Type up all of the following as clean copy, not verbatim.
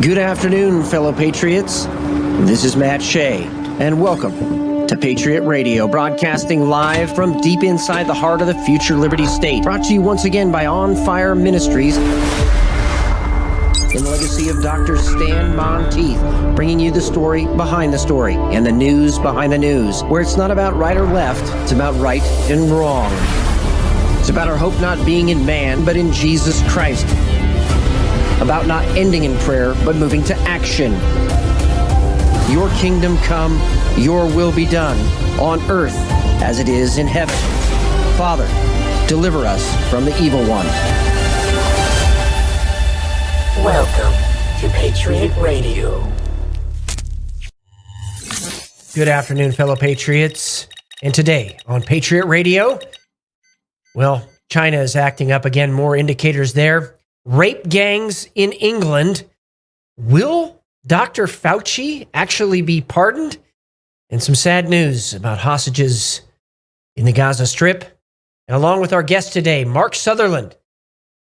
Good afternoon, fellow patriots. This is Matt Shea, and welcome to Patriot Radio, broadcasting live from deep inside the heart of the future Liberty State. Brought to you once again by On Fire Ministries, in the legacy of Dr. Stan Monteith, bringing you the story behind the story and the news behind the news, where it's not about right or left, it's about right and wrong. It's about our hope not being in man, but in Jesus Christ. About not ending in prayer, but moving to action. Your kingdom come, your will be done, on earth as it is in heaven. Father, deliver us from the evil one. Welcome to Patriot Radio. Good afternoon, fellow patriots. And today on Patriot Radio, well, China is acting up again. More indicators there. Rape gangs in England. Will Dr. Fauci actually be pardoned? And some sad news about hostages in the Gaza Strip. And along with our guest today, Mark Sutherland,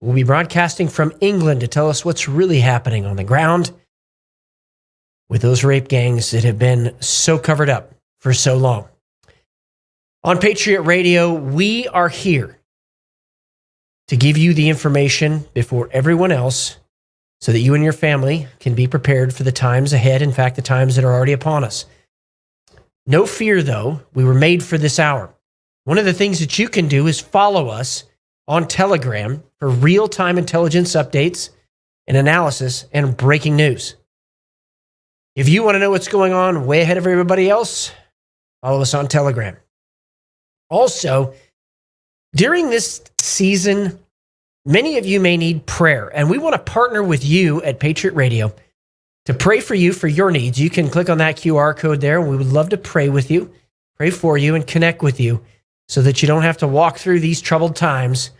we'll be broadcasting from England to tell us what's really happening on the ground with those rape gangs that have been so covered up for so long. On Patriot Radio, we are here to give you the information before everyone else so that you and your family can be prepared for the times ahead. In fact, the times that are already upon us. No fear, though. We were made for this hour. One of the things that you can do is follow us on Telegram for real-time intelligence updates and analysis and breaking news. If you want to know what's going on way ahead of everybody else, follow us on Telegram. Also, during this season, many of you may need prayer, and we want to partner with you at Patriot Radio to pray for you for your needs. You can click on that QR code there, and we would love to pray with you, pray for you, and connect with you so that you don't have to walk through these troubled times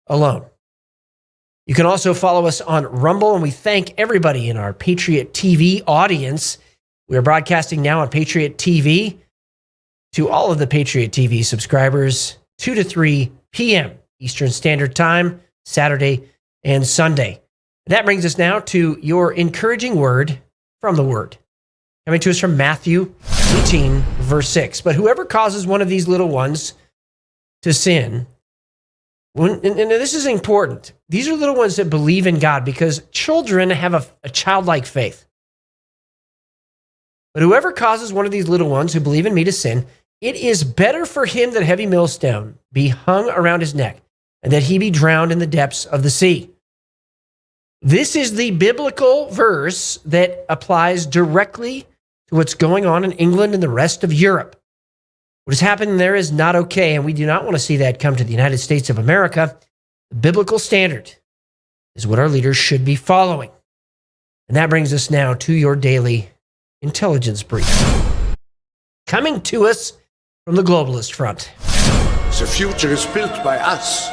alone. You can also follow us on Rumble, and we thank everybody in our Patriot TV audience. We are broadcasting now on Patriot TV to all of the Patriot TV subscribers, 2 to 3 p.m. Eastern Standard Time, Saturday and Sunday. That brings us now to your encouraging word from the Word. Coming to us from Matthew 18, verse 6. But whoever causes one of these little ones to sin, and this is important, these are little ones that believe in God because children have a childlike faith. But whoever causes one of these little ones who believe in me to sin, it is better for him that a heavy millstone be hung around his neck and that he be drowned in the depths of the sea. This is the biblical verse that applies directly to what's going on in England and the rest of Europe. What is happening there is not okay, and we do not want to see that come to the United States of America. The biblical standard is what our leaders should be following. And that brings us now to your daily intelligence brief. Coming to us from the globalist front. The future is built by us.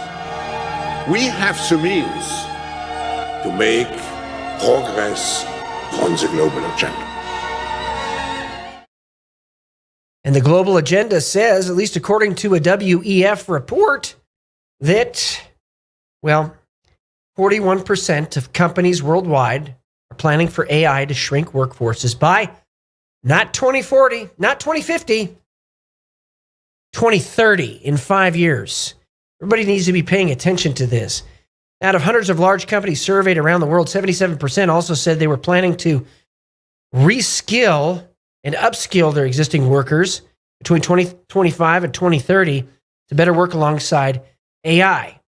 We have the means to make progress on the global agenda. And the global agenda says, at least according to a WEF report, that, 41% of companies worldwide are planning for AI to shrink workforces by not 2040, not 2050, 2030, in 5 years. Everybody needs to be paying attention to this. Out of hundreds of large companies surveyed around the world, 77% also said they were planning to reskill and upskill their existing workers between 2025 and 2030 to better work alongside AI.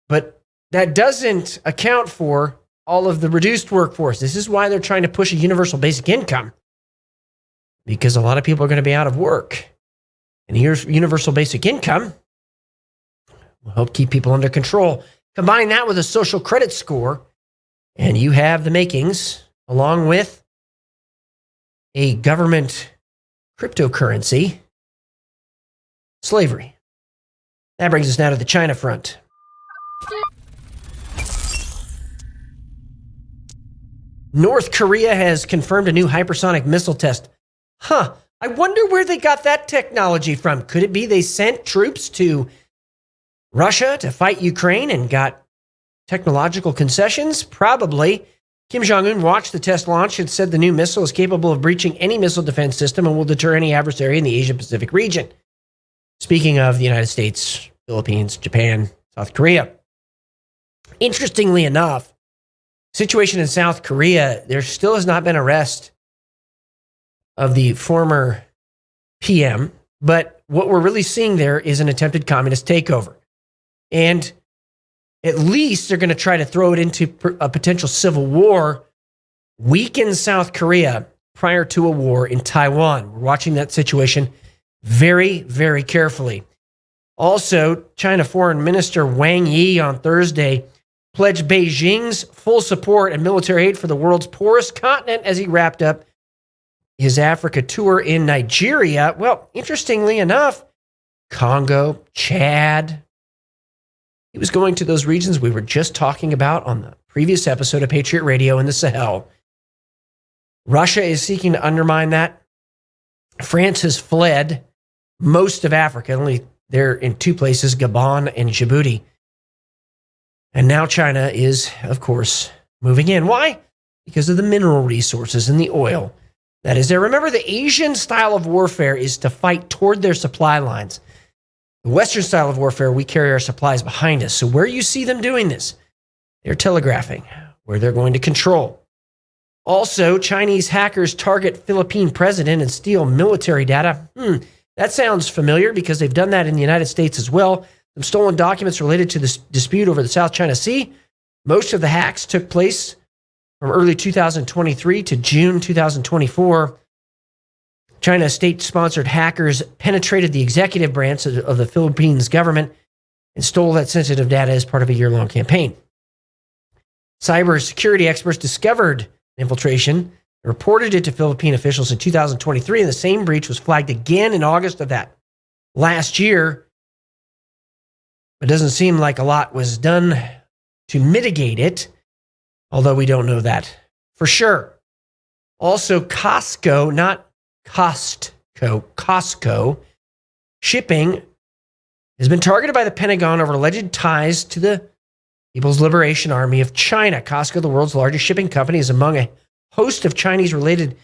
But that doesn't account for all of the reduced workforce. This is why they're trying to push a universal basic income, because a lot of people are going to be out of work. And here's universal basic income will help keep people under control. Combine that with a social credit score, and you have the makings, along with a government cryptocurrency, slavery. That brings us now to the China front. North Korea has confirmed a new hypersonic missile test. I wonder where they got that technology from. Could it be they sent troops to Russia to fight Ukraine and got technological concessions? Probably. Kim Jong-un watched the test launch and said the new missile is capable of breaching any missile defense system and will deter any adversary in the Asia-Pacific region. Speaking of the United States, Philippines, Japan, South Korea. Interestingly enough, situation in South Korea, there still has not been arrest of the former PM, but what we're really seeing there is an attempted communist takeover. And at least they're going to try to throw it into a potential civil war, weaken South Korea prior to a war in Taiwan. We're watching that situation very, very carefully. Also, China Foreign Minister Wang Yi on Thursday pledged Beijing's full support and military aid for the world's poorest continent as he wrapped up his Africa tour in Nigeria. Well, interestingly enough, Congo, Chad. He was going to those regions we were just talking about on the previous episode of Patriot Radio in the Sahel. Russia is seeking to undermine that. France has fled most of Africa, only they're in two places, Gabon and Djibouti. And now China is, of course, moving in. Why? Because of the mineral resources and the oil that is there. Remember, the Asian style of warfare is to fight toward their supply lines. The Western style of warfare, we carry our supplies behind us. So where you see them doing this, they're telegraphing where they're going to control. Also, Chinese hackers target Philippine president and steal military data. That sounds familiar because they've done that in the United States as well. Some stolen documents related to this dispute over the South China Sea. Most of the hacks took place from early 2023 to June 2024. China's state-sponsored hackers penetrated the executive branch of the Philippines government and stole that sensitive data as part of a year-long campaign. Cybersecurity experts discovered infiltration and reported it to Philippine officials in 2023, and the same breach was flagged again in August of that last year. It doesn't seem like a lot was done to mitigate it, although we don't know that for sure. Also, Costco, not Costco shipping has been targeted by the Pentagon over alleged ties to the People's Liberation Army of China. Costco, the world's largest shipping company, is among a host of Chinese-related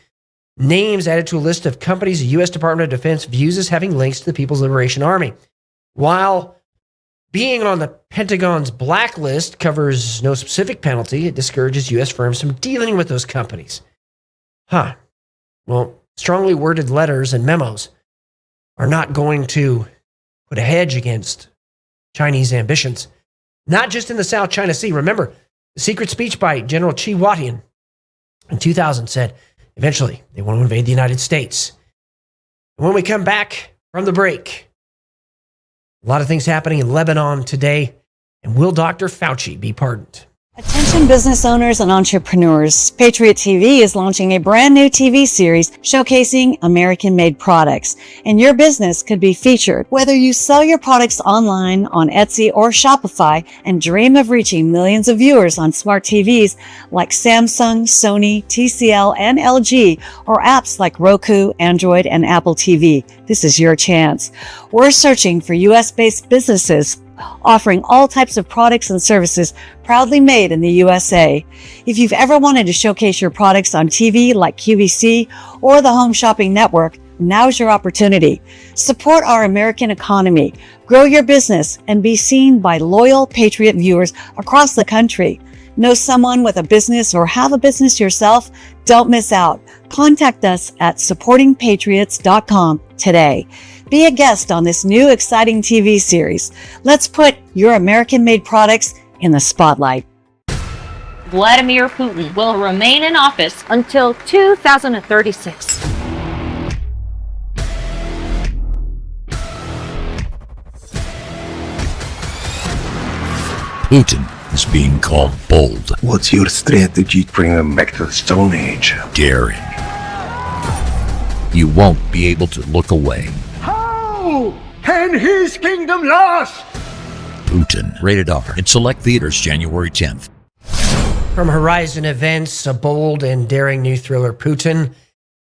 names added to a list of companies the U.S. Department of Defense views as having links to the People's Liberation Army. While being on the Pentagon's blacklist covers no specific penalty, it discourages U.S. firms from dealing with those companies. Well, strongly worded letters and memos are not going to put a hedge against Chinese ambitions, not just in the South China Sea. Remember, the secret speech by General Chi Watian in 2000 said, eventually, they want to invade the United States. And when we come back from the break, a lot of things happening in Lebanon today. And will Dr. Fauci be pardoned? Attention business owners and entrepreneurs. Patriot TV is launching a brand new TV series showcasing American-made products. And your business could be featured. Whether you sell your products online on Etsy or Shopify and dream of reaching millions of viewers on smart TVs like Samsung, Sony, TCL, and LG, or apps like Roku, Android, and Apple TV, this is your chance. We're searching for US-based businesses offering all types of products and services proudly made in the USA. If you've ever wanted to showcase your products on TV like QVC or the Home Shopping Network, now's your opportunity. Support our American economy, grow your business, and be seen by loyal Patriot viewers across the country. Know someone with a business or have a business yourself? Don't miss out. Contact us at supportingpatriots.com today. Be a guest on this new exciting TV series. Let's put your American-made products in the spotlight. Vladimir Putin will remain in office until 2036. Putin is being called bold. What's your strategy to bring them back to the Stone Age? Daring. You won't be able to look away. How can his kingdom last? Putin. Rated R. In select theaters January 10th. From Horizon Events, a bold and daring new thriller, Putin,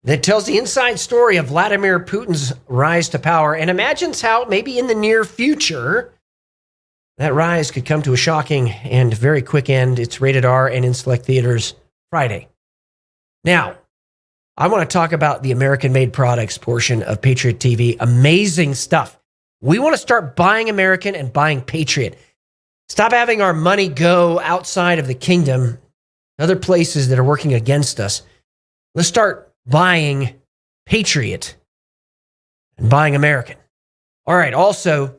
that tells the inside story of Vladimir Putin's rise to power and imagines how maybe in the near future that rise could come to a shocking and very quick end. It's rated R and in select theaters Friday. Now, I want to talk about the American-made products portion of Patriot TV. Amazing stuff. We want to start buying American and buying Patriot. Stop having our money go outside of the kingdom, other places that are working against us. Let's start buying Patriot and buying American. All right, also,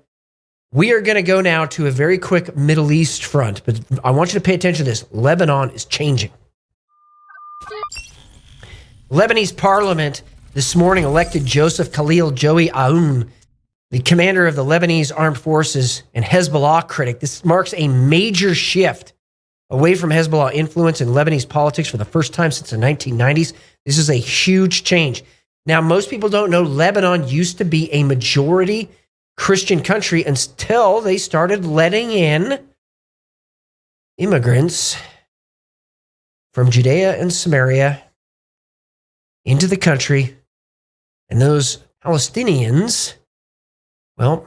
we are going to go now to a very quick Middle East front, but I want you to pay attention to this. Lebanon is changing. Lebanese parliament this morning elected Joseph Khalil Joey Aoun, the commander of the Lebanese armed forces and Hezbollah critic. This marks a major shift away from Hezbollah influence in Lebanese politics for the first time since the 1990s. This is a huge change. Now, most people don't know Lebanon used to be a majority Christian country until they started letting in immigrants from Judea and Samaria into the country. And those Palestinians, well,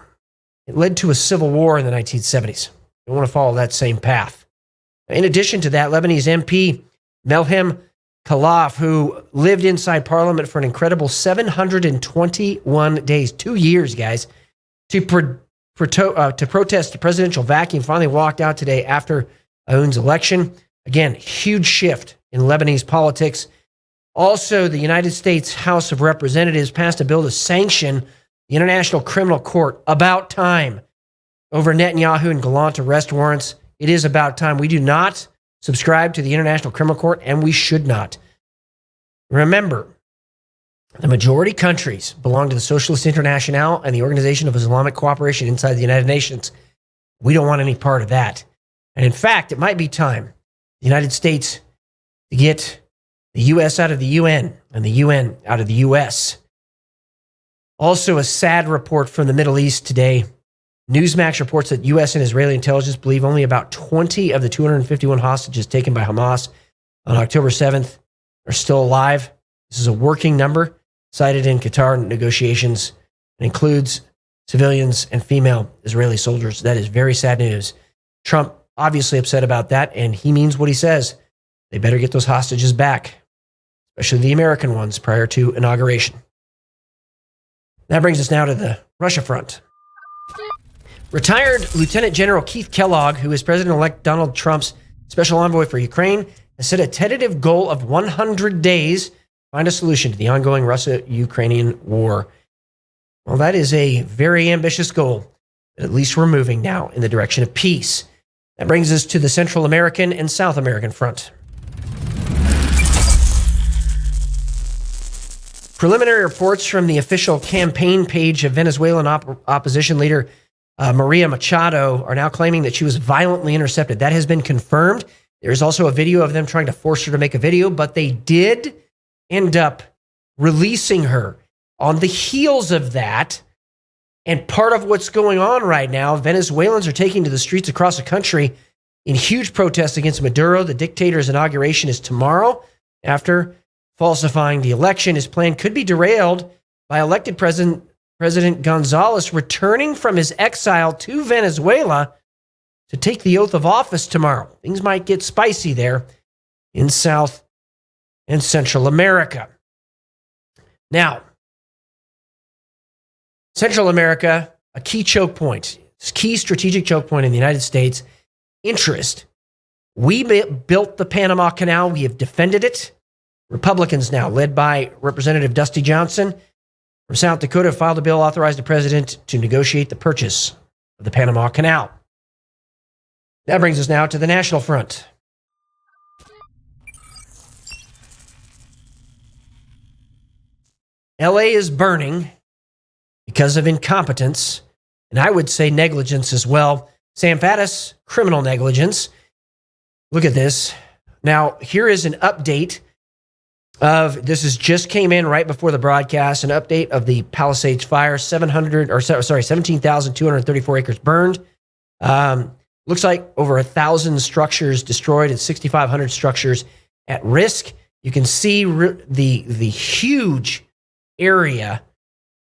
it led to a civil war in the 1970s. You want to follow that same path. In addition to that, Lebanese MP Melhem Khalaf, who lived inside parliament for an incredible 721 days, 2 years, guys, to protest the presidential vacuum, finally walked out today after Aoun's election. Again, huge shift in Lebanese politics. Also, the United States House of Representatives passed a bill to sanction the International Criminal Court. About time. Over Netanyahu and Gallant arrest warrants. It is about time. We do not subscribe to the International Criminal Court, and we should not. Remember, the majority countries belong to the Socialist International and the Organization of Islamic Cooperation inside the United Nations. We don't want any part of that. And in fact, it might be time the United States to get the U.S. out of the UN and the UN out of the U.S. Also, a sad report from the Middle East today. Newsmax reports that U.S. and Israeli intelligence believe only about 20 of the 251 hostages taken by Hamas on October 7th are still alive. This is a working number cited in Qatar negotiations and includes civilians and female Israeli soldiers. That is very sad news. Trump obviously upset about that, and he means what he says. They better get those hostages back, especially the American ones, prior to inauguration. That brings us now to the Russia front. Retired Lieutenant General Keith Kellogg, who is President-elect Donald Trump's special envoy for Ukraine, has set a tentative goal of 100 days to find a solution to the ongoing Russia-Ukrainian war. Well, that is a very ambitious goal, but at least we're moving now in the direction of peace. That brings us to the Central American and South American front. Preliminary reports from the official campaign page of Venezuelan opposition leader Maria Machado are now claiming that she was violently intercepted. That has been confirmed. There's also a video of them trying to force her to make a video, but they did end up releasing her on the heels of that. And part of what's going on right now, Venezuelans are taking to the streets across the country in huge protests against Maduro. The dictator's inauguration is tomorrow after falsifying the election. His plan could be derailed by elected President Gonzalez returning from his exile to Venezuela to take the oath of office tomorrow. Things might get spicy there in South and Central America. Now, Central America, a key choke point, key strategic choke point in the United States, interest. We built the Panama Canal. We have defended it. Republicans now, led by Representative Dusty Johnson from South Dakota, filed a bill authorizing the president to negotiate the purchase of the Panama Canal. That brings us now to the national front. LA is burning because of incompetence, and I would say negligence as well. Sam Faddis, criminal negligence. Look at this. Now, here is an update of, this is just came in right before the broadcast, an update of the Palisades fire. 17,234 acres burned. Looks like over 1,000 structures destroyed and 6,500 structures at risk. You can see the huge area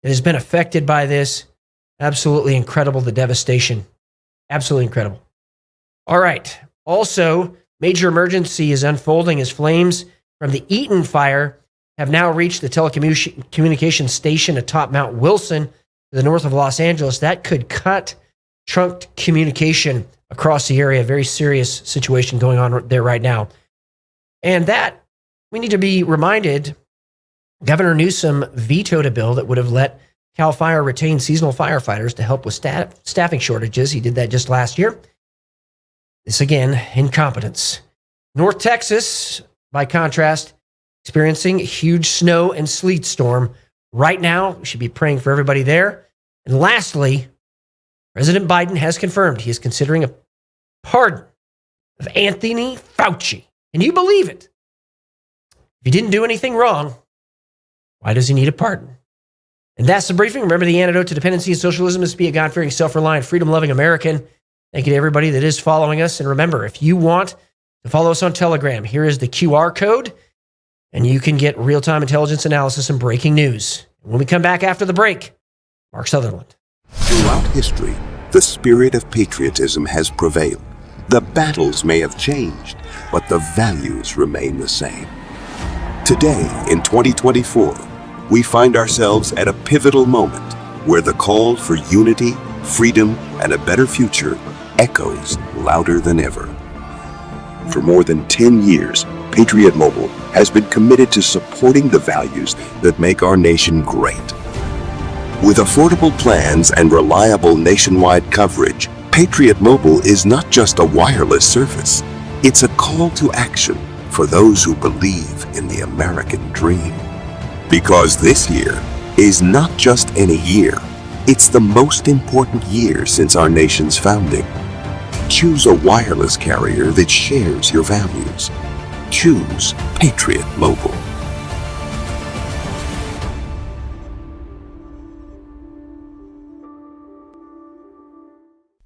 that has been affected by this. Absolutely incredible, the devastation. Absolutely incredible. All right. Also, major emergency is unfolding as flames from the Eaton fire have now reached the telecommunications station atop Mount Wilson to the north of Los Angeles. That could cut trunked communication across the area. Very serious situation going on there right now. And that, we need to be reminded, Governor Newsom vetoed a bill that would have let CAL FIRE retain seasonal firefighters to help with staffing shortages. He did that just last year. This, again, incompetence. North Texas, by contrast, experiencing a huge snow and sleet storm. Right now, we should be praying for everybody there. And lastly, President Biden has confirmed he is considering a pardon of Anthony Fauci. Can you believe it? If he didn't do anything wrong, why does he need a pardon? And that's the briefing. Remember, the antidote to dependency and socialism is to be a God-fearing, self-reliant, freedom-loving American. Thank you to everybody that is following us. And remember, if you want to follow us on Telegram, here is the QR code, and you can get real-time intelligence analysis and breaking news. When we come back after the break, Mark Sutherland. Throughout history, the spirit of patriotism has prevailed. The battles may have changed, but the values remain the same. Today, in 2024, we find ourselves at a pivotal moment where the call for unity, freedom, and a better future echoes louder than ever. For more than 10 years, Patriot Mobile has been committed to supporting the values that make our nation great. With affordable plans and reliable nationwide coverage, Patriot Mobile is not just a wireless service. It's a call to action for those who believe in the American dream. Because this year is not just any year, it's the most important year since our nation's founding. Choose a wireless carrier that shares your values. Choose Patriot Mobile.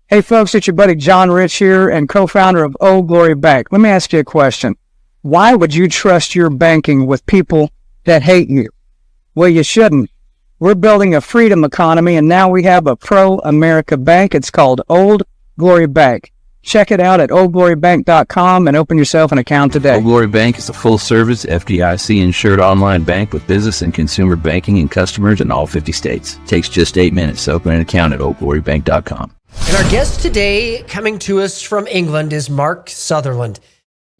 Hey folks, it's your buddy John Rich here and co-founder of Old Glory Bank. Let me ask you a question. Why would you trust your banking with people that hate you? Well, you shouldn't. We're building a freedom economy, and now we have a pro-America bank. It's called Old Glory Bank. Check it out at oldglorybank.com and open yourself an account today. Old Glory Bank is a full-service, FDIC-insured online bank with business and consumer banking and customers in all 50 states. It takes just 8 minutes to open an account at oldglorybank.com. And our guest today, coming to us from England, is Mark Sutherland.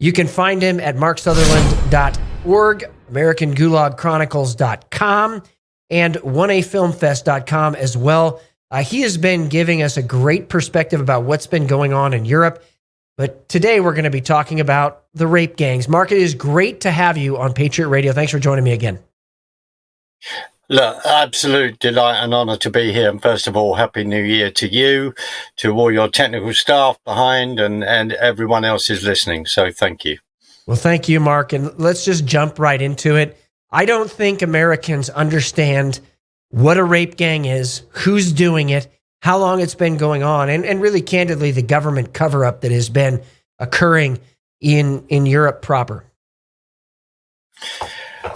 You can find him at marksutherland.org, AmericanGulagChronicles.com, and 1afilmfest.com as well. He has been giving us a great perspective about what's been going on in Europe. But today we're going to be talking about the rape gangs. Mark, it is great to have you on Patriot Radio. Thanks for joining me again. Look, absolute delight and honor to be here. And first of all, Happy New Year to you, to all your technical staff behind, and everyone else is listening. So thank you. Well, thank you, Mark. And let's just jump right into it. I don't think Americans understand what a rape gang is, who's doing it, how long it's been going on, and really candidly, the government cover-up that has been occurring in Europe proper.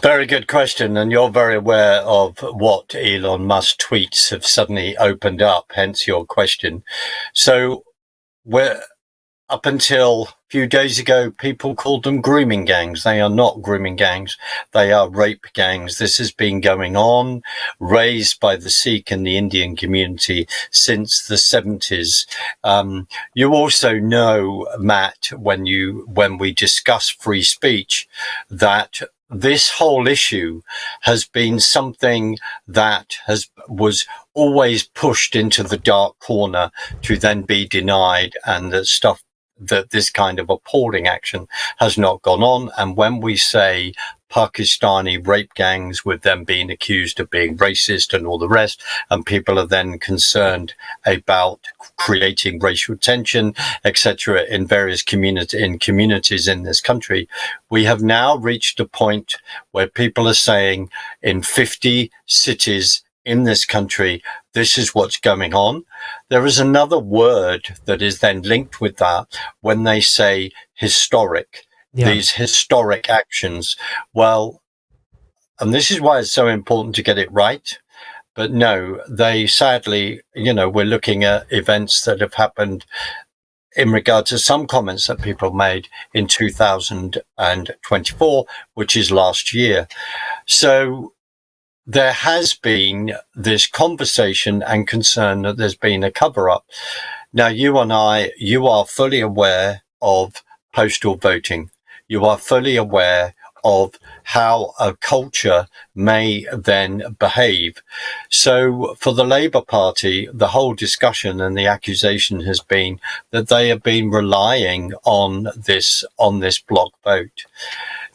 Very good question, and you're very aware of what Elon Musk tweets have suddenly opened up, hence your question. So we're up until a few days ago, people called them grooming gangs. They are not grooming gangs. They are rape gangs. This has been going on, raised by the Sikh and the Indian community since the 70s. You also know, Matt, when we discuss free speech, that this whole issue has been something that was always pushed into the dark corner to then be denied, and that this kind of appalling action has not gone on. And when we say Pakistani rape gangs, with them being accused of being racist and all the rest, and people are then concerned about creating racial tension, etc., in various communities in this country, we have now reached a point where people are saying in 50 cities in this country, this is what's going on. There is another word that is then linked with that when they say historic. Yeah. These historic actions. Well, and this is why it's so important to get it right. But no, they sadly, we're looking at events that have happened in regard to some comments that people made in 2024, which is last year. So there has been this conversation and concern that there's been a cover-up. Now, you are fully aware of postal voting. You are fully aware of how a culture may then behave. So for the Labour Party, the whole discussion and the accusation has been that they have been relying on this block vote.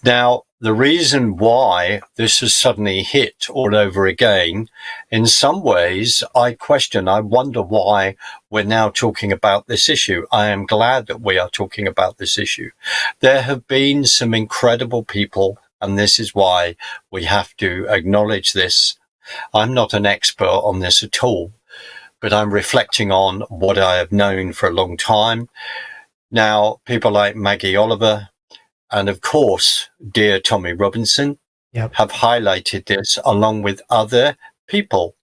Now, the reason why this has suddenly hit all over again, in some ways, I wonder why we're now talking about this issue. I am glad that we are talking about this issue. There have been some incredible people, and this is why we have to acknowledge this. I'm not an expert on this at all, but I'm reflecting on what I have known for a long time. Now, people like Maggie Oliver, and of course, dear Tommy Robinson, have highlighted this along with other people.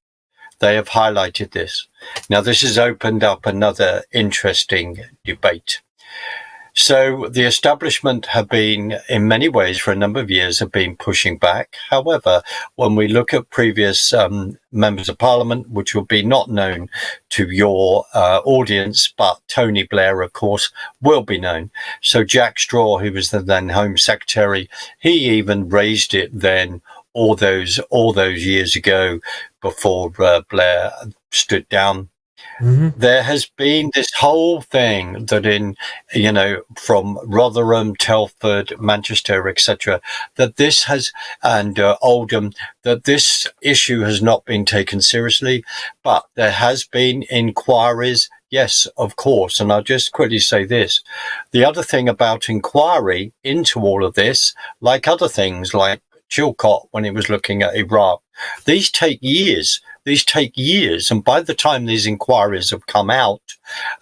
They have highlighted this. Now, this has opened up another interesting debate. So the establishment have been, in many ways, for a number of years, have been pushing back. However, when we look at previous members of parliament, which will be not known to your audience, but Tony Blair, of course, will be known. So Jack Straw, who was the then Home Secretary, he even raised it then all those years ago before Blair stood down. Mm-hmm. There has been this whole thing that from Rotherham, Telford, Manchester, etc., that this has, and Oldham, that this issue has not been taken seriously, but there has been inquiries. Yes, of course. And I'll just quickly say this. The other thing about inquiry into all of this, like other things like Chilcot when he was looking at Iraq, these take years. And by the time these inquiries have come out,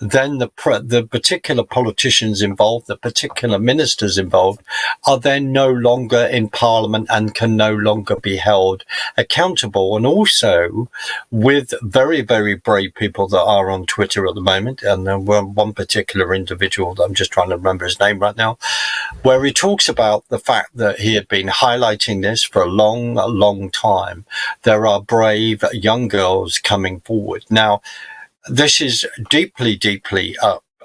then the particular politicians involved, the particular ministers involved, are then no longer in Parliament and can no longer be held accountable. And also with very, very brave people that are on Twitter at the moment, and one particular individual that I'm just trying to remember his name right now, where he talks about the fact that he had been highlighting this for a long time. There are brave young girls coming forward. Now, this is deeply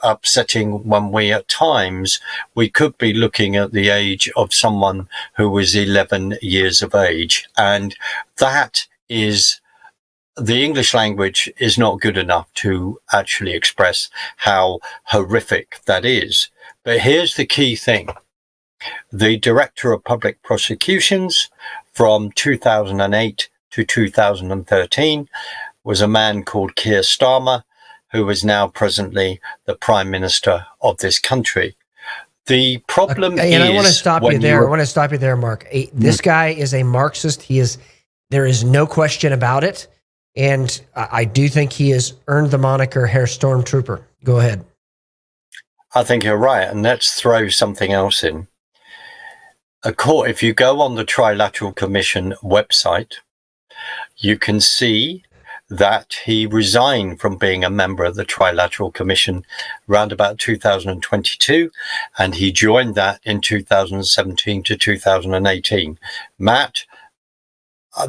upsetting when at times we could be looking at the age of someone who was 11 years of age. And that is, the English language is not good enough to actually express how horrific that is. But here's the key thing. The Director of Public Prosecutions from 2008 to 2013 was a man called Keir Starmer, who is now presently the Prime Minister of this country. The problem is... I want to stop you there. Mark. This guy is a Marxist. There is no question about it. And I do think he has earned the moniker Herr Stormtrooper. Go ahead. I think you're right. And let's throw something else in. If you go on the Trilateral Commission website, you can see that he resigned from being a member of the Trilateral Commission around about 2022, and he joined that in 2017 to 2018. Matt,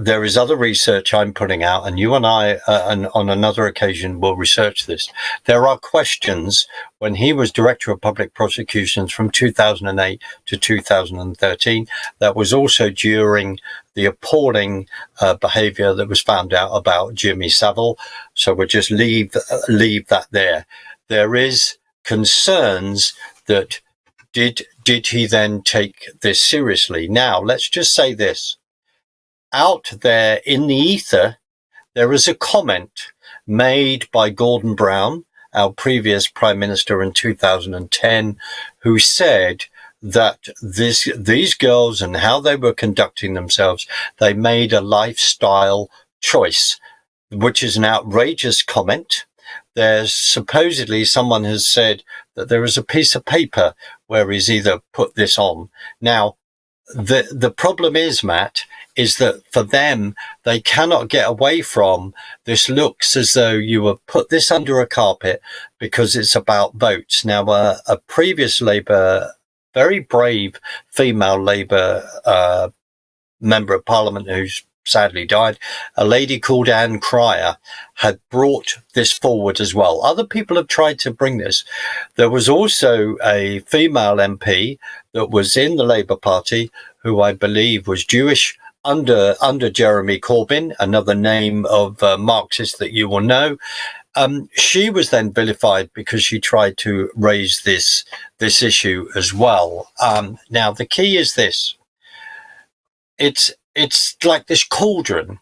there is other research I'm putting out, and you and I, on another occasion, will research this. There are questions when he was Director of Public Prosecutions from 2008 to 2013. That was also during the appalling behavior that was found out about Jimmy Savile. So we'll just leave that there. There is concerns that did he then take this seriously? Now, let's just say this. Out there in the ether, there is a comment made by Gordon Brown, our previous Prime Minister in 2010, who said that these girls and how they were conducting themselves, they made a lifestyle choice, which is an outrageous comment. There's supposedly someone has said that there is a piece of paper where he's either put this on. Now, the problem is, Matt, is that for them, they cannot get away from this. Looks as though you have put this under a carpet because it's about votes. Now, a previous Labour, very brave female Labour member of Parliament who's sadly died, a lady called Anne Cryer, had brought this forward as well. Other people have tried to bring this. There was also a female MP that was in the Labour Party who I believe was Jewish under Jeremy Corbyn, another name of Marxist that you will know. She was then vilified because she tried to raise this issue as well. Now, the key is this. It's like this cauldron.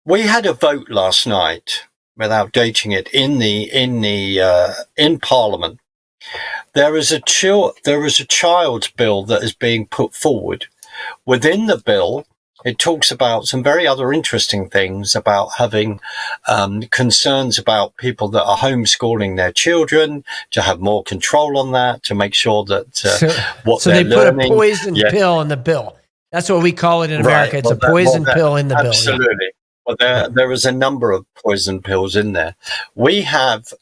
We had a vote last night, without dating it, in Parliament. There is a child's bill that is being put forward. Within the bill, it talks about some very other interesting things about having concerns about people that are homeschooling their children, to have more control on that, to make sure that so they put a poison pill in the bill. That's what we call it in America. It's a poison pill in the bill. Absolutely. Well, there is a number of poison pills in there. We have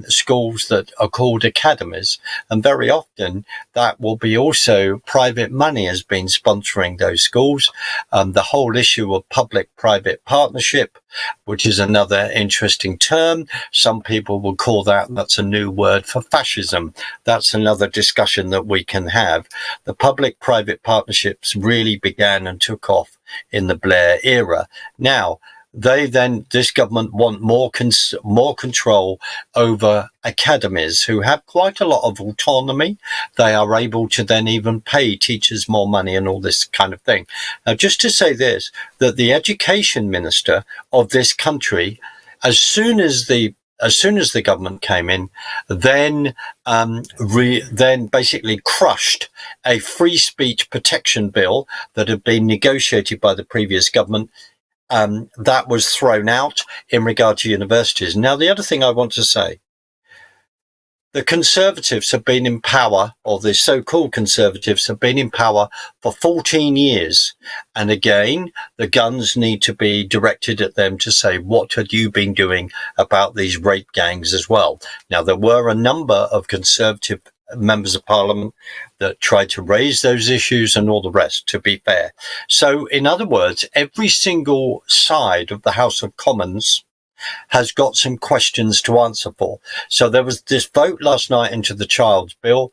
schools that are called academies, and very often that will be also private money has been sponsoring those schools. The whole issue of public-private partnership, which is another interesting term. Some people will call that's a new word for fascism. That's another discussion that we can have. The public-private partnerships really began and took off in the Blair era. Now, this government want more control over academies who have quite a lot of autonomy. They are able to then even pay teachers more money and all this kind of thing. Now, just to say this, that the education minister of this country, as soon as the government came in, then basically crushed a free speech protection bill that had been negotiated by the previous government. That was thrown out in regard to universities. Now, the other thing I want to say, the Conservatives have been in power, or the so-called Conservatives have been in power for 14 years. And again, the guns need to be directed at them to say, what had you been doing about these rape gangs as well? Now, there were a number of Conservative members of Parliament that tried to raise those issues and all the rest, to be fair. So, in other words, every single side of the House of Commons has got some questions to answer for. So there was this vote last night into the Child's Bill.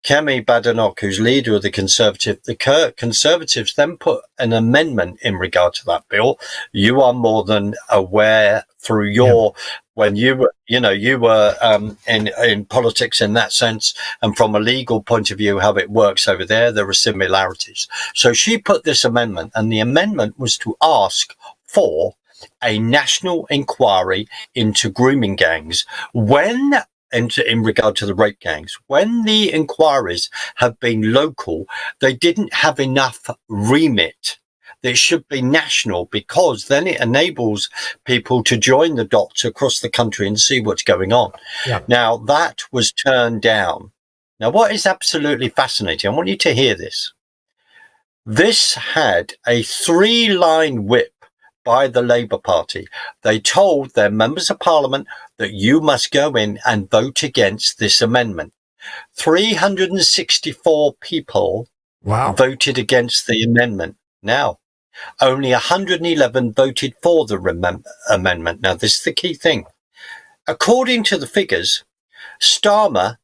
Kemi Badenoch, who's leader of the Conservatives, then put an amendment in regard to that bill. You are more than aware through your when you were in politics in that sense, and from a legal point of view, how it works over there are similarities. So she put this amendment, and the amendment was to ask for a national inquiry into grooming gangs in regard to the rape gangs. When the inquiries have been local, they didn't have enough remit. They should be national, because then it enables people to join the dots across the country and see what's going on. Yeah. Now, that was turned down. Now, what is absolutely fascinating, I want you to hear this. This had a 3-line whip by the Labour Party. They told their members of Parliament that you must go in and vote against this amendment. 364 people voted against the amendment. Now, only 111 voted for the amendment. Now, this is the key thing. According to the figures, Stormtrooper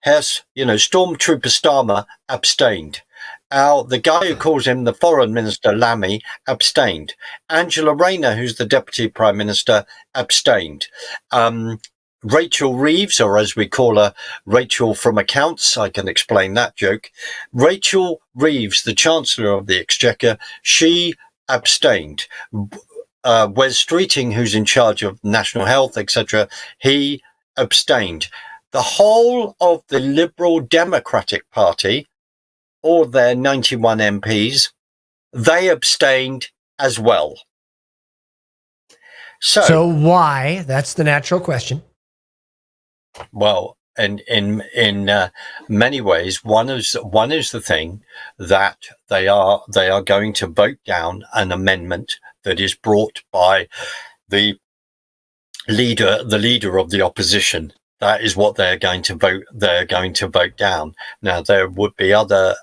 Starmer abstained. The guy who calls him the foreign minister, Lammy, abstained. Angela Rayner, who's the deputy prime minister, abstained. Rachel Reeves, or as we call her, Rachel from Accounts, I can explain that joke. Rachel Reeves, the Chancellor of the Exchequer, she abstained. Wes Streeting, who's in charge of national health, etc., he abstained. The whole of the Liberal Democratic Party, all their 91 MPs, they abstained as well. So why? That's the natural question. Well, in many ways. One is the thing that they are going to vote down an amendment that is brought by the leader of the opposition. That is what they're going to vote. They're going to vote down. Now, there would be other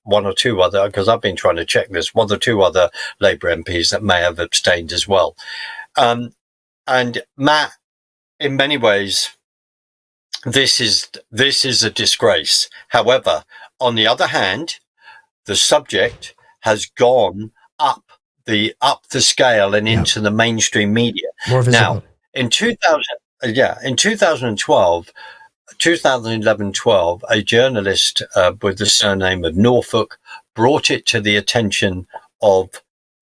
one or two other, because I've been trying to check this, one or two other Labour MPs that may have abstained as well. And Matt, in many ways, this is a disgrace. However, on the other hand, the subject has gone up the scale and into the mainstream media. More visible. Now, in 2011-12, a journalist with the surname of Norfolk brought it to the attention of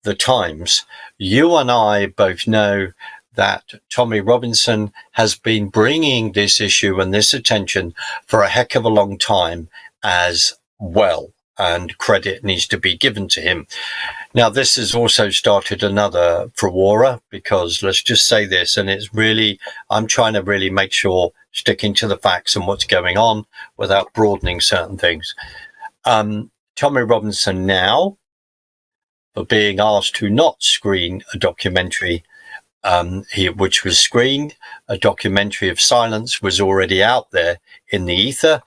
the Times. You and I both know that Tommy Robinson has been bringing this issue and this attention for a heck of a long time as well, and credit needs to be given to him. Now, this has also started another furore, because let's just say this, and it's really, I'm trying to really make sure, sticking to the facts and what's going on without broadening certain things. Tommy Robinson now, for being asked to not screen a documentary, which was screened, a documentary of silence was already out there in the ether,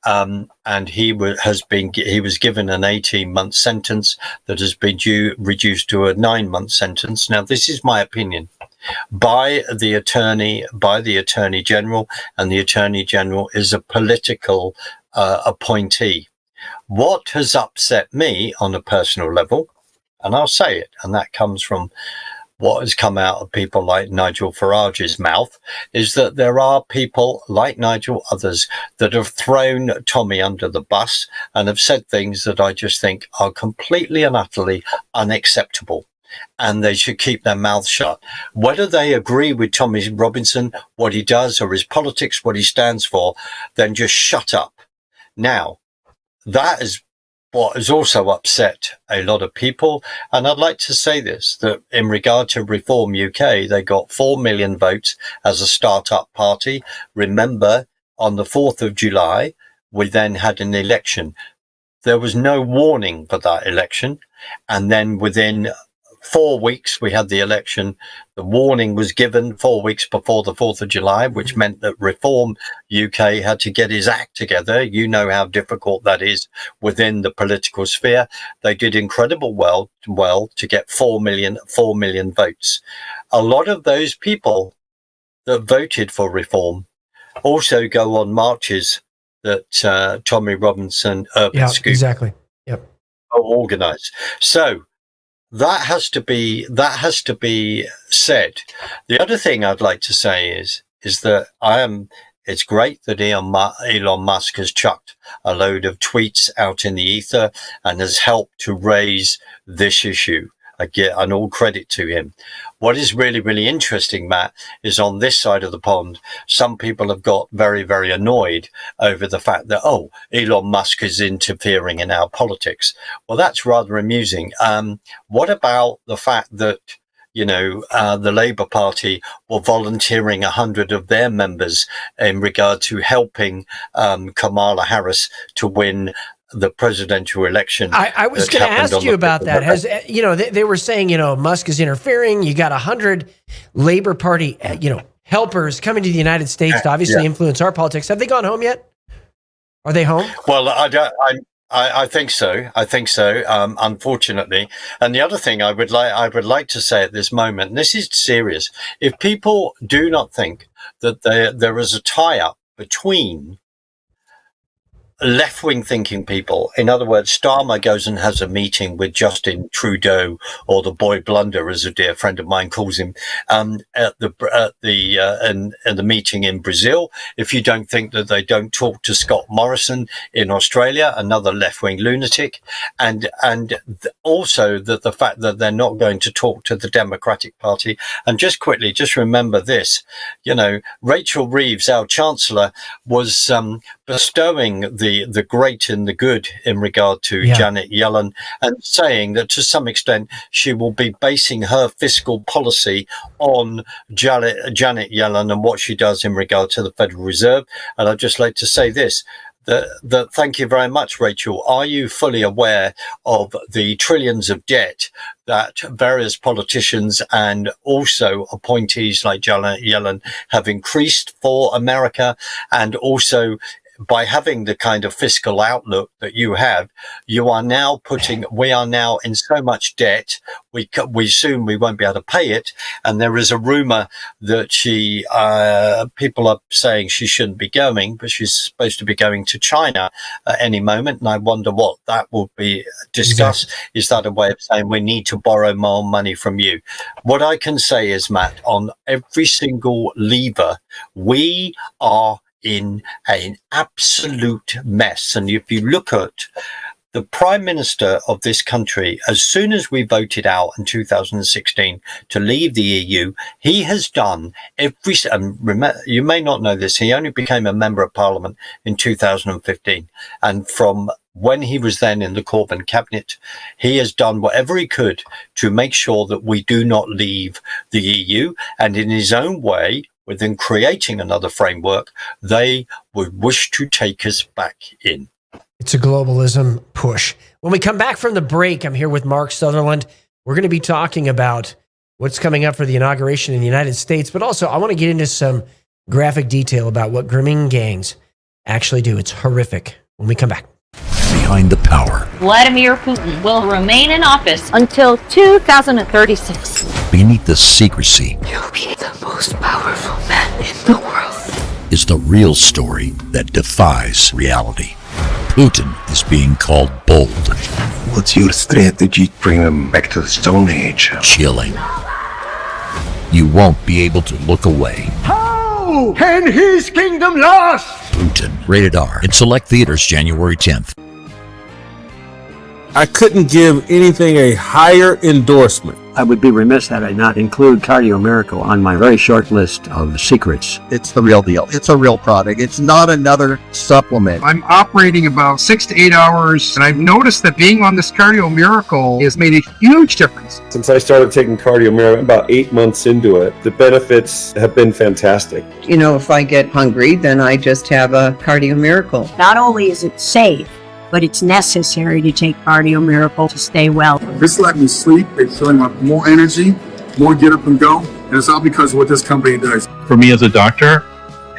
and he was given an 18-month sentence that has been reduced to a 9-month sentence. Now, this is my opinion by the Attorney General, and the Attorney General is a political appointee. What has upset me on a personal level, and I'll say it, and that comes from what has come out of people like Nigel Farage's mouth, is that there are people like Nigel, others, that have thrown Tommy under the bus and have said things that I just think are completely and utterly unacceptable. And they should keep their mouths shut. Whether they agree with Tommy Robinson, what he does, or his politics, what he stands for, then just shut up. Now, that is what has also upset a lot of people. And I'd like to say this, that in regard to Reform UK, they got 4 million votes as a start-up party. Remember, on the 4th of July, we then had an election. There was no warning for that election. And then within 4 weeks, we had the election. The warning was given 4 weeks before the 4th of July, which meant that Reform UK had to get his act together. You know how difficult that is within the political sphere. They did incredible well to get 4 million votes. A lot of those people that voted for Reform also go on marches that Tommy Robinson, Urban Scoop, exactly. Yep. organized. So that has to be said. The other thing I'd like to say is that it's great that Elon Musk has chucked a load of tweets out in the ether and has helped to raise this issue. I get an all credit to him. What is really, really interesting, Matt, is on this side of the pond, some people have got very, very annoyed over the fact that, Elon Musk is interfering in our politics. Well, that's rather amusing. What about the fact that, the Labour Party were volunteering 100 of their members in regard to helping Kamala Harris to win the presidential election? I was going to ask you about that. They were saying, Musk is interfering. You got 100 Labor Party, helpers coming to the United States to obviously influence our politics. Have they gone home yet? Are they home? Well, I think so. Unfortunately. And the other thing I would like to say at this moment, and this is serious, if people do not think that there is a tie-up between left-wing thinking people. In other words, Starmer goes and has a meeting with Justin Trudeau, or the boy blunder, as a dear friend of mine calls him, at the meeting in Brazil. If you don't think that they don't talk to Scott Morrison in Australia, another left-wing lunatic, and also that the fact that they're not going to talk to the Democratic Party. And just quickly, just remember this, Rachel Reeves, our Chancellor, was bestowing the great and the good in regard to Janet Yellen, and saying that to some extent she will be basing her fiscal policy on Janet Yellen and what she does in regard to the Federal Reserve. And I'd just like to say this, that thank you very much, Rachel. Are you fully aware of the trillions of debt that various politicians and also appointees like Janet Yellen have increased for America? And also, by having the kind of fiscal outlook that you have, we are now in so much debt, we soon we won't be able to pay it. And there is a rumor that people are saying she shouldn't be going, but she's supposed to be going to China at any moment. And I wonder what that will be discussed. Exactly. Is that a way of saying we need to borrow more money from you? What I can say is, Matt, on every single lever, we are in an absolute mess. And if you look at the Prime Minister of this country, as soon as we voted out in 2016 to leave the EU, he has done you may not know this, he only became a member of Parliament in 2015. And from when he was then in the Corbyn cabinet, he has done whatever he could to make sure that we do not leave the EU. And in his own way, within creating another framework, they would wish to take us back in. It's a globalism push. When we come back from the break, I'm here with Mark Sutherland. We're going to be talking about what's coming up for the inauguration in the United States, but also I want to get into some graphic detail about what grooming gangs actually do. It's horrific. When we come back. Behind the power. Vladimir Putin will remain in office until 2036. Beneath the secrecy. You'll be the most powerful man in the world. Is the real story that defies reality. Putin is being called bold. What's your strategy to bring them back to the Stone Age? Chilling. You won't be able to look away. How can his kingdom last? Putin. Rated R. In select theaters January 10th. I couldn't give anything a higher endorsement. I would be remiss had I not include Cardio Miracle on my very short list of secrets. It's the real deal. It's a real product. It's not another supplement. I'm operating about 6 to 8 hours, and I've noticed that being on this Cardio Miracle has made a huge difference. Since I started taking Cardio Miracle about 8 months into it, the benefits have been fantastic. You know, if I get hungry, then I just have a Cardio Miracle. Not only is it safe, but it's necessary to take Cardio Miracle to stay well. This let me sleep. It's feeling like more energy, more get up and go. And it's all because of what this company does. For me as a doctor,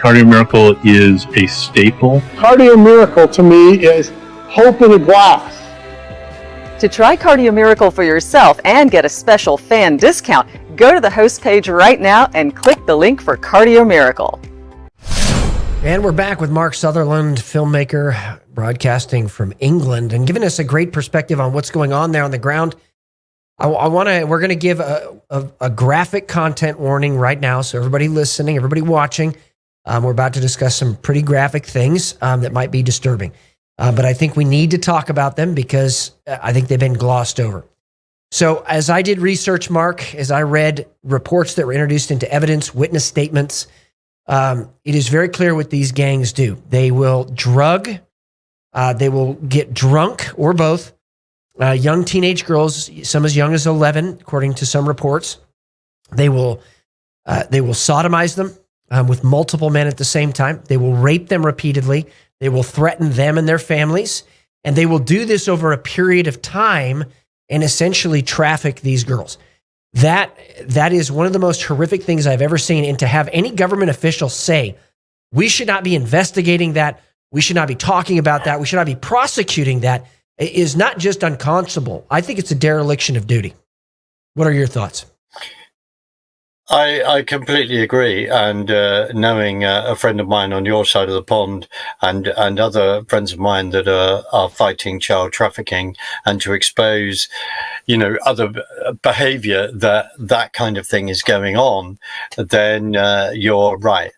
Cardio Miracle is a staple. Cardio Miracle to me is hope in a glass. To try Cardio Miracle for yourself and get a special fan discount, go to the host page right now and click the link for Cardio Miracle. And we're back with Mark Sutherland, filmmaker, broadcasting from England, and giving us a great perspective on what's going on there on the ground. We're going to give a graphic content warning right now. So everybody listening, everybody watching, we're about to discuss some pretty graphic things that might be disturbing. But I think we need to talk about them because I think they've been glossed over. So as I did research, Mark, as I read reports that were introduced into evidence, witness statements, it is very clear what these gangs do. They will drug, they will get drunk, or both. Young teenage girls, some as young as 11, according to some reports. They will sodomize them with multiple men at the same time. They will rape them repeatedly. They will threaten them and their families, and they will do this over a period of time and essentially traffic these girls. That is one of the most horrific things I've ever seen. And to have any government official say, we should not be investigating that, we should not be talking about that, we should not be prosecuting that, is not just unconscionable. I think it's a dereliction of duty. What are your thoughts? I completely agree. And knowing a friend of mine on your side of the pond and other friends of mine that are fighting child trafficking, and to expose, other behavior that kind of thing is going on, then you're right.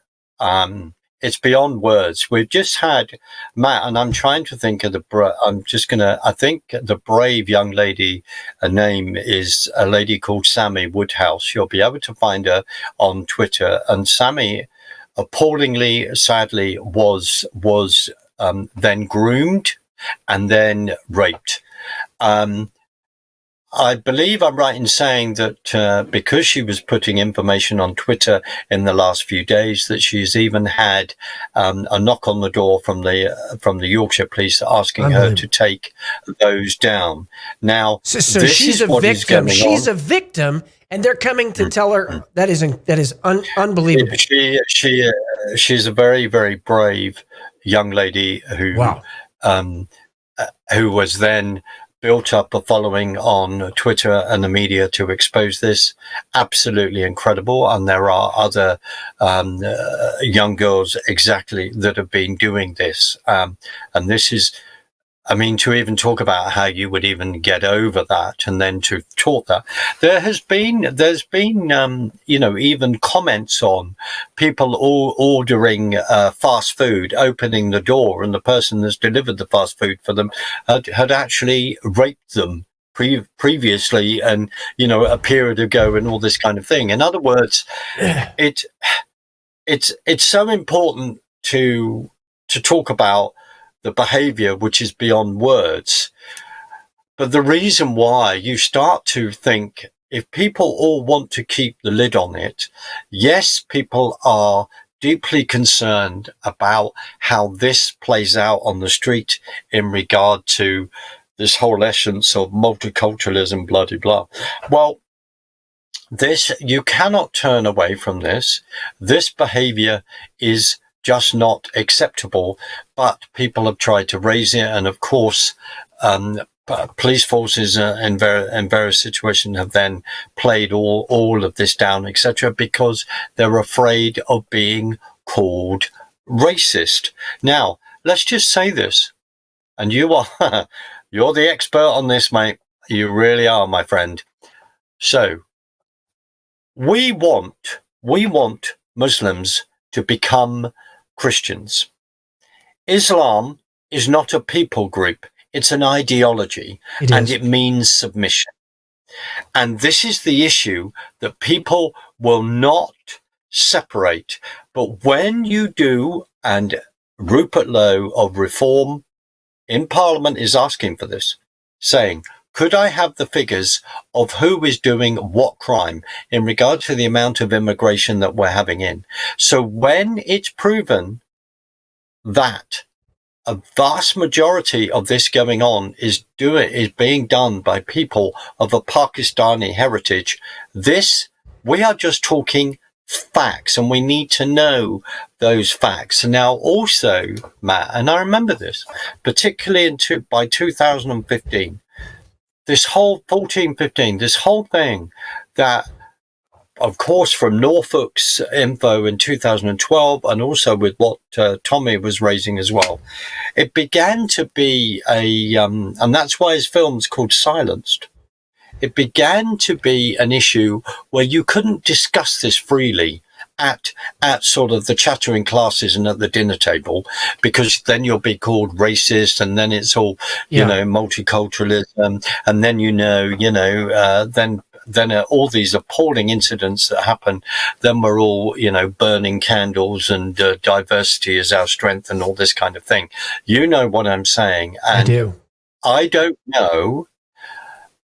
It's beyond words. We've just had, Matt, and I'm trying to think of I think the brave young lady, her name is a lady called Sammy Woodhouse. You'll be able to find her on Twitter. And Sammy, appallingly, sadly, was then groomed and then raped. I believe I'm right in saying that because she was putting information on Twitter in the last few days, that she's even had a knock on the door from the Yorkshire Police asking her to take those down. Now, so she's a victim. She's a victim, and they're coming to tell her that is unbelievable. She's a very, very brave young lady who was then built up a following on Twitter and the media to expose this. Absolutely incredible. And there are other young girls exactly that have been doing this. And this is, I mean, to even talk about how you would even get over that and then to talk that. There's been, even comments on people all ordering fast food, opening the door, and the person that's delivered the fast food for them had actually raped them previously and, a period ago and all this kind of thing. In other words, it's so important to talk about the behavior which is beyond words. But the reason why you start to think, if people all want to keep the lid on it, yes, people are deeply concerned about how this plays out on the street in regard to this whole essence of multiculturalism, blah, blah, blah. Well, you cannot turn away from this. This behavior is just not acceptable, but people have tried to raise it. And of course, police forces in various situations have then played all of this down, etc., because they're afraid of being called racist. Now, let's just say this, and you're the expert on this, mate. You really are, my friend. So we want Muslims to become Christians. Islam is not a people group. It's an ideology, and it means submission. And this is the issue that people will not separate. But when you do, and Rupert Lowe of Reform in Parliament is asking for this, saying, could I have the figures of who is doing what crime in regard to the amount of immigration that we're having in? So when it's proven that a vast majority of this going on is being done by people of a Pakistani heritage, we are just talking facts, and we need to know those facts. Now, also, Matt, and I remember this, particularly by 2015, this whole 14-15, this whole thing that, of course, from Norfolk's info in 2012, and also with what Tommy was raising as well, it began to be and that's why his film's called Silenced. It began to be an issue where you couldn't discuss this freely at sort of the chattering classes and at the dinner table, because then you'll be called racist, and then it's all, multiculturalism, and then then all these appalling incidents that happen, then we're all, burning candles and diversity is our strength and all this kind of thing. You know what I'm saying? And I do.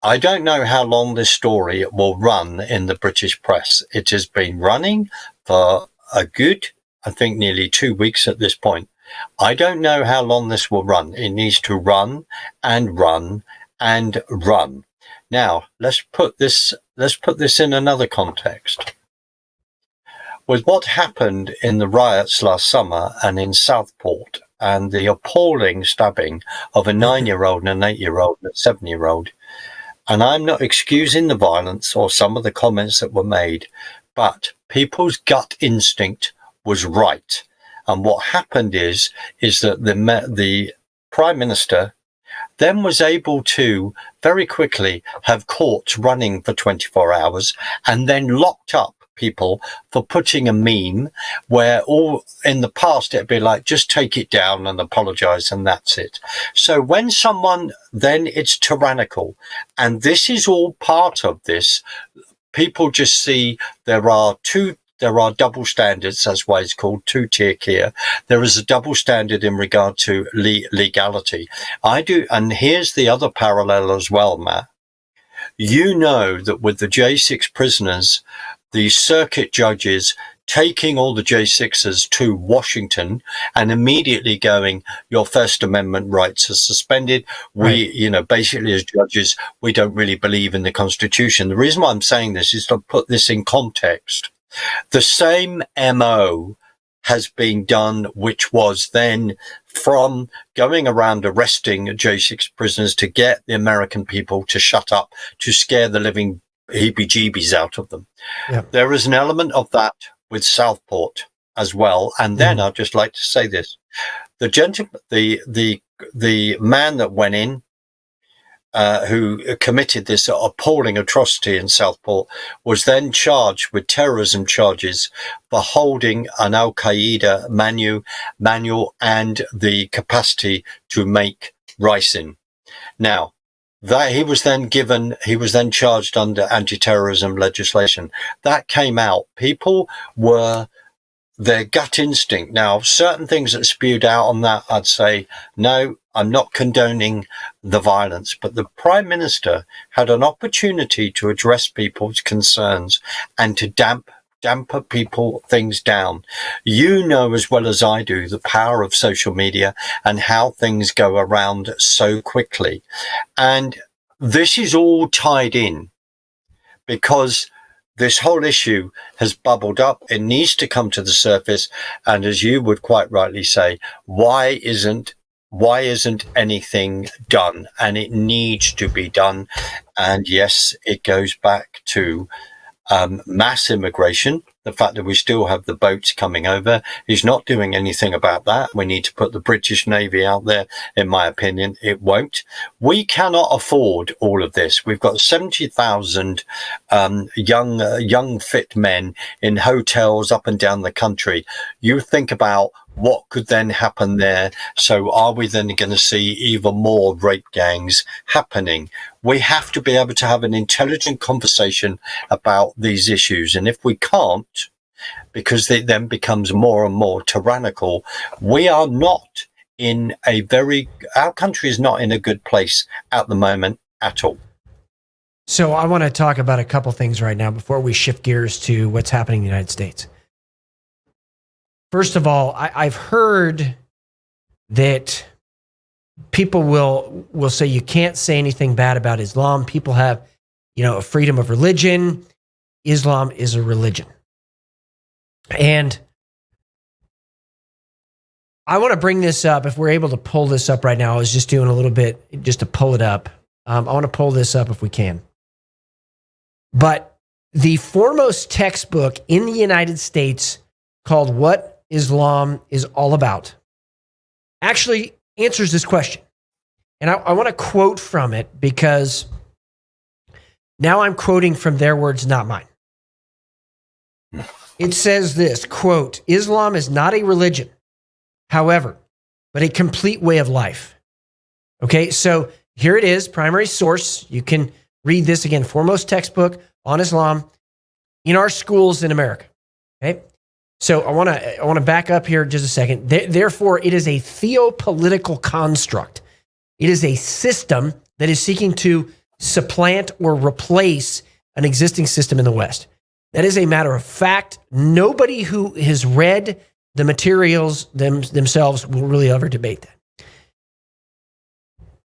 I don't know how long this story will run in the British press. It has been running for a good, I think, nearly 2 weeks at this point. I don't know how long this will run. It needs to run and run and run. Now, let's put this in another context. With what happened in the riots last summer and in Southport, and the appalling stabbing of a 9-year-old and an 8-year-old and a 7-year-old, and I'm not excusing the violence or some of the comments that were made, but people's gut instinct was right. And what happened is that the Prime Minister then was able to very quickly have courts running for 24 hours and then locked up people for putting a meme where all in the past it'd be like, just take it down and apologize and that's it. So when someone, then it's tyrannical, and this is all part of this. People just see there are two there are double standards. That's why it's called two-tier here. There is a double standard in regard to legality. And here's the other parallel as well, Matt. You know that with the J6 prisoners, the circuit judges taking all the J6s to Washington and immediately going, your First Amendment rights are suspended. Right. We, basically as judges, we don't really believe in the Constitution. The reason why I'm saying this is to put this in context. The same MO has been done, which was then from going around arresting J6 prisoners to get the American people to shut up, to scare the living heebie-jeebies out of them. Yeah. There is an element of that with Southport as well. And then I'd just like to say this. The gentleman, the man that went in, who committed this appalling atrocity in Southport, was then charged with terrorism charges for holding an Al-Qaeda manual and the capacity to make ricin. Now, that he was then charged under anti-terrorism legislation. That came out. People were their gut instinct. Now, certain things that spewed out on that, I'd say, no, I'm not condoning the violence, but the Prime Minister had an opportunity to address people's concerns and to damper things down. You know as well as I do the power of social media and how things go around so quickly. And this is all tied in because this whole issue has bubbled up. It needs to come to the surface. And as you would quite rightly say, why isn't anything done? And it needs to be done. And yes, it goes back to mass immigration, the fact that we still have the boats coming over. He's not doing anything about that. We need to put the British Navy out there. In my opinion, it won't. We cannot afford all of this. We've got 70,000 young fit men in hotels up and down the country. You think about what could then happen there. So are we then going to see even more rape gangs happening? We have to be able to have an intelligent conversation about these issues. And if we can't, because it then becomes more and more tyrannical, we are not in our country is not in a good place at the moment at all. So I want to talk about a couple things right now before we shift gears to what's happening in the United States. First of all, I've heard that people will say you can't say anything bad about Islam. People have, a freedom of religion. Islam is a religion. And I want to bring this up. If we're able to pull this up right now, I was just doing a little bit just to pull it up. I want to pull this up if we can. But the foremost textbook in the United States called What Islam is All About actually answers this question. And I want to quote from it because now I'm quoting from their words, not mine. It says this, quote, Islam is not a religion, however, but a complete way of life. Okay, so here it is, primary source. You can read this again, foremost textbook on Islam in our schools in America. Okay. So I want to back up here just a second. Therefore, it is a theopolitical construct. It is a system that is seeking to supplant or replace an existing system in the West. That is a matter of fact. Nobody who has read the materials themselves will really ever debate that.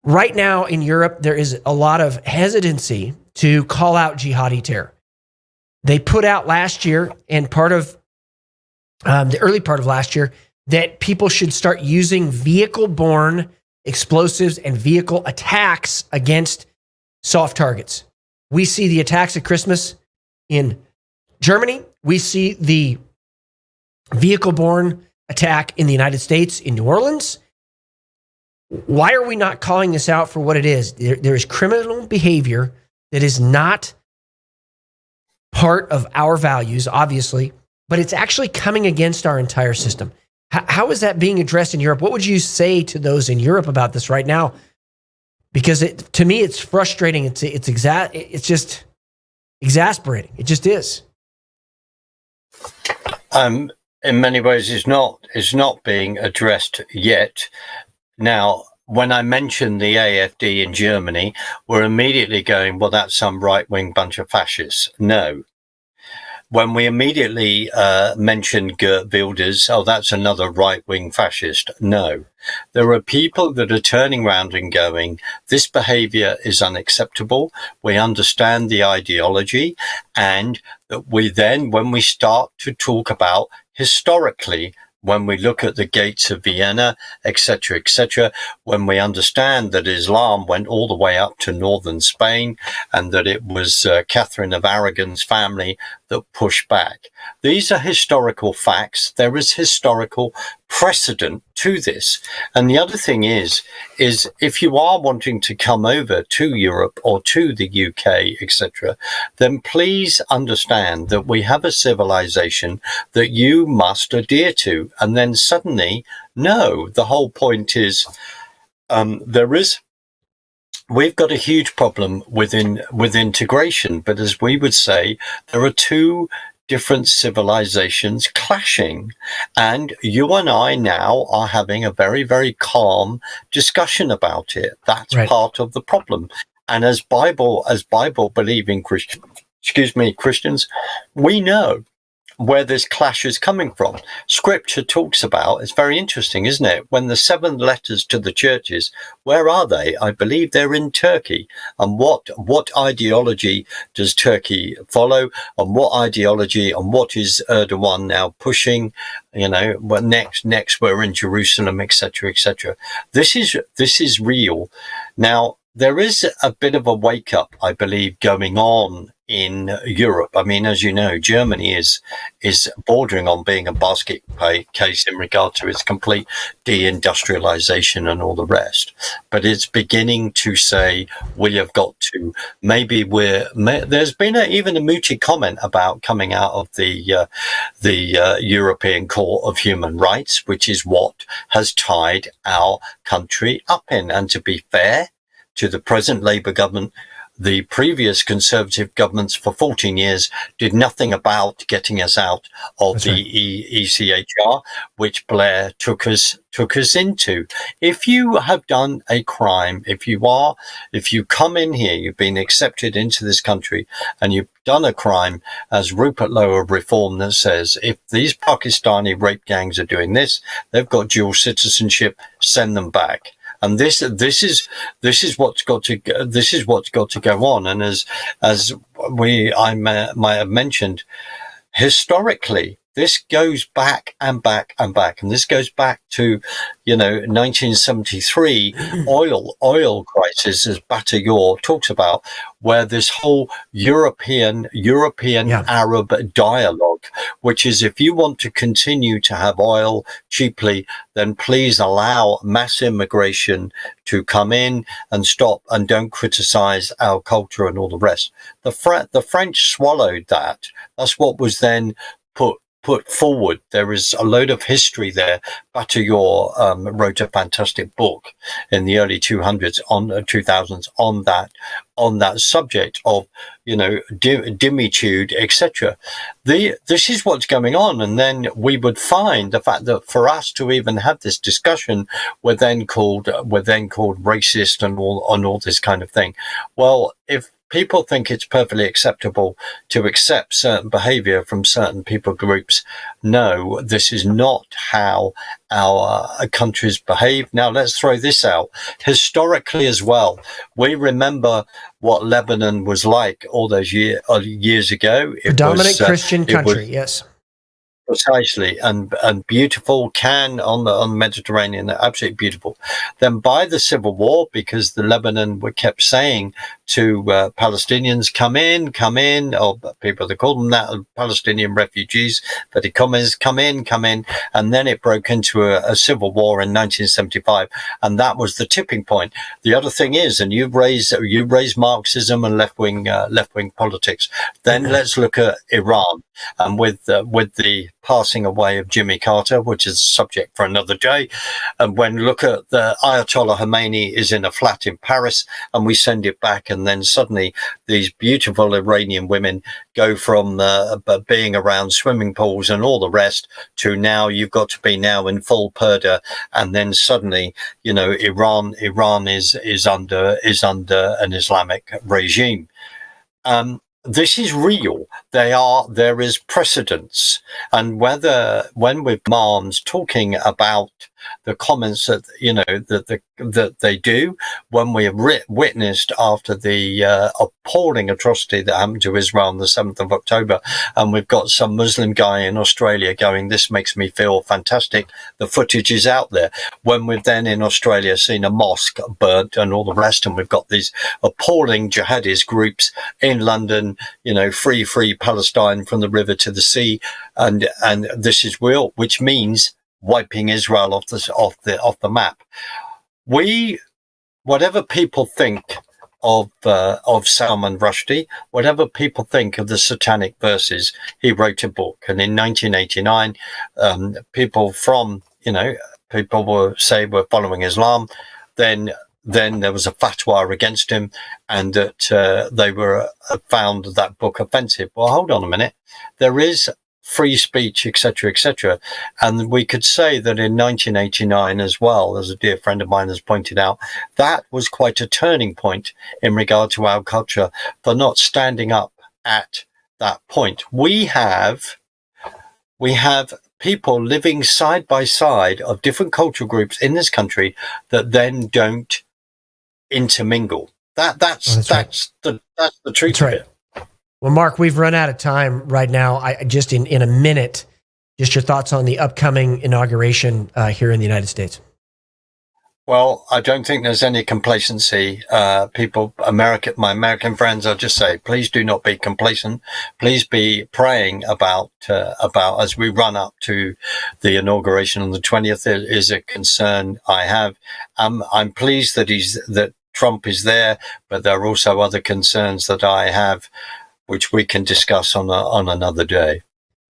Right now in Europe, there is a lot of hesitancy to call out jihadi terror. They put out last year and part of the early part of last year, that people should start using vehicle-borne explosives and vehicle attacks against soft targets. We see the attacks at Christmas in Germany. We see the vehicle-borne attack in the United States, in New Orleans. Why are we not calling this out for what it is? There is criminal behavior that is not part of our values, obviously, but it's actually coming against our entire system. How is that being addressed in Europe? What would you say to those in Europe about this right now? Because to me, it's frustrating. It's just exasperating. It just is. In many ways is not being addressed yet. Now, when I mention the AfD in Germany, we're immediately going, well, that's some right-wing bunch of fascists. No. When we immediately mention Geert Wilders, oh, that's another right-wing fascist. No. There are people that are turning around and going, this behavior is unacceptable. We understand the ideology. And that we then, when we start to talk about historically, when we look at the gates of Vienna, etc., when we understand that Islam went all the way up to northern Spain and that it was Catherine of Aragon's family that pushed back. These are historical facts. There is historical precedent to this. And the other thing is if you are wanting to come over to Europe or to the UK, etc., then please understand that we have a civilization that you must adhere to. And then suddenly, no, the whole point is we've got a huge problem with integration, but as we would say, there are two different civilizations clashing, and you and I now are having a very, very calm discussion about it. That's right. Part of the problem. And as Bible believing Christians, we know where this clash is coming from. Scripture talks about, it's very interesting, isn't it? When the 7 letters to the churches, where are they? I believe they're in Turkey. And what ideology does Turkey follow? And what ideology and what is Erdogan now pushing? You know, well, next we're in Jerusalem, etc., etc. This is real. Now, there is a bit of a wake up, I believe, going on in Europe. I mean, as you know, Germany is bordering on being a basket case in regard to its complete deindustrialization and all the rest. But it's beginning to say we have got to, there's been even a mooted comment about coming out of the European Court of Human Rights, which is what has tied our country up in. And to be fair to the present Labour government, the previous Conservative governments for 14 years did nothing about getting us out of ECHR, which Blair took us into. If you have done a crime, if you come in here, you've been accepted into this country and you've done a crime, as Rupert Lowe of Reform that says, if these Pakistani rape gangs are doing this, they've got dual citizenship, send them back. And this is what's got to go on. And as I might have mentioned, historically, this goes back and back and back, and this goes back to 1973 oil crisis, as Bataillon talks about, where this whole European Arab dialogue, which is, if you want to continue to have oil cheaply, then please allow mass immigration to come in and stop and don't criticize our culture and all the rest. The French swallowed that. That's what was then put forward. There is a load of history there. Bataillon wrote a fantastic book in the early 2000s on that subject of dimitude, etc. This is what's going on, and then we would find the fact that for us to even have this discussion, we're then called racist and all this kind of thing. Well, if people think it's perfectly acceptable to accept certain behavior from certain people groups, no, this is not how our countries behave. Now, let's throw this out. Historically as well, we remember what Lebanon was like all those years ago. A dominant Christian country, yes. Precisely, and beautiful, on the Mediterranean, absolutely beautiful. Then by the Civil War, because the Lebanon were kept saying to Palestinians, come in, or people that call them that, Palestinian refugees, but the commas, come in, and then it broke into a civil war in 1975, and that was the tipping point. The other thing is, and you raise Marxism and left wing politics. Then let's look at Iran, and with the passing away of Jimmy Carter, which is a subject for another day. And when look at the Ayatollah Khomeini is in a flat in Paris and we send it back, and then suddenly these beautiful Iranian women go from being around swimming pools and all the rest to now you've got to be now in full purdah, and then suddenly, you know, Iran is under an Islamic regime. This is real. There is precedence. And when with Marms talking about the comments that, you know, that they do, when we have witnessed after the appalling atrocity that happened to Israel on the 7th of October, and we've got some Muslim guy in Australia going, this makes me feel fantastic. The footage is out there. When we've then in Australia seen a mosque burnt and all the rest, and we've got these appalling jihadist groups in London, you know, free Palestine from the river to the sea, and this is real, which means wiping Israel off the map. Whatever people think of Salman Rushdie, whatever people think of the satanic verses, he wrote a book, and in 1989, people were following Islam. Then there was a fatwa against him, and that they were found that book offensive. Well, hold on a minute. There is free speech, etc., and we could say that in 1989 as well, as a dear friend of mine has pointed out, that was quite a turning point in regard to our culture for not standing up at that point. We have people living side by side of different cultural groups in this country that then don't intermingle. That's the truth of it. Well, Mark, we've run out of time right now. I just in a minute, just your thoughts on the upcoming inauguration here in the United States. Well, I don't think there's any complacency. My American friends, I'll just say, please do not be complacent. Please be praying about as we run up to the inauguration on the 20th. It is a concern I have. I'm pleased that Trump is there, but there are also other concerns that I have, which we can discuss on another day.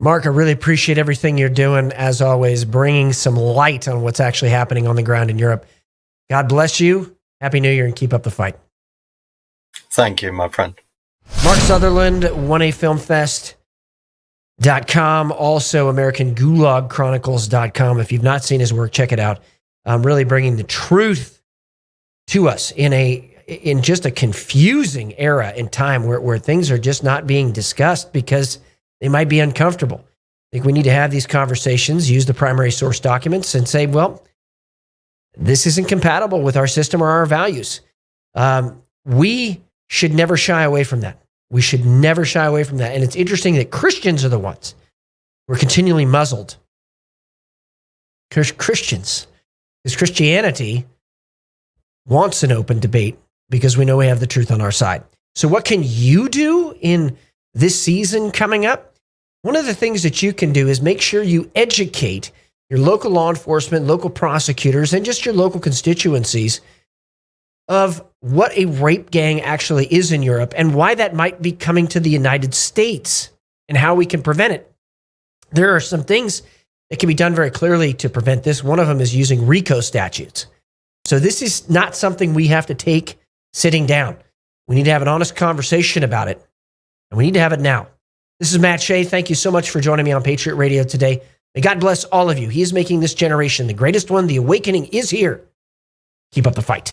Mark, I really appreciate everything you're doing, as always, bringing some light on what's actually happening on the ground in Europe. God bless you. Happy New Year, and keep up the fight. Thank you, my friend. Mark Sutherland, 1afilmfest.com, also AmericanGulagChronicles.com. If you've not seen his work, check it out. Really bringing the truth to us in just a confusing era in time where things are just not being discussed because they might be uncomfortable. I think we need to have these conversations, use the primary source documents, and say, well, this isn't compatible with our system or our values. We should never shy away from that. We should never shy away from that. And it's interesting that Christians are the ones who are continually muzzled. Christians. Because Christianity wants an open debate, because we know we have the truth on our side. So what can you do in this season coming up? One of the things that you can do is make sure you educate your local law enforcement, local prosecutors, and just your local constituencies of what a rape gang actually is in Europe and why that might be coming to the United States and how we can prevent it. There are some things that can be done very clearly to prevent this. One of them is using RICO statutes. So this is not something we have to take sitting down. We need to have an honest conversation about it, and we need to have it now. This is Matt Shea. Thank you so much for joining me on Patriot Radio today. May God bless all of you. He is making this generation the greatest one. The awakening is here. Keep up the fight.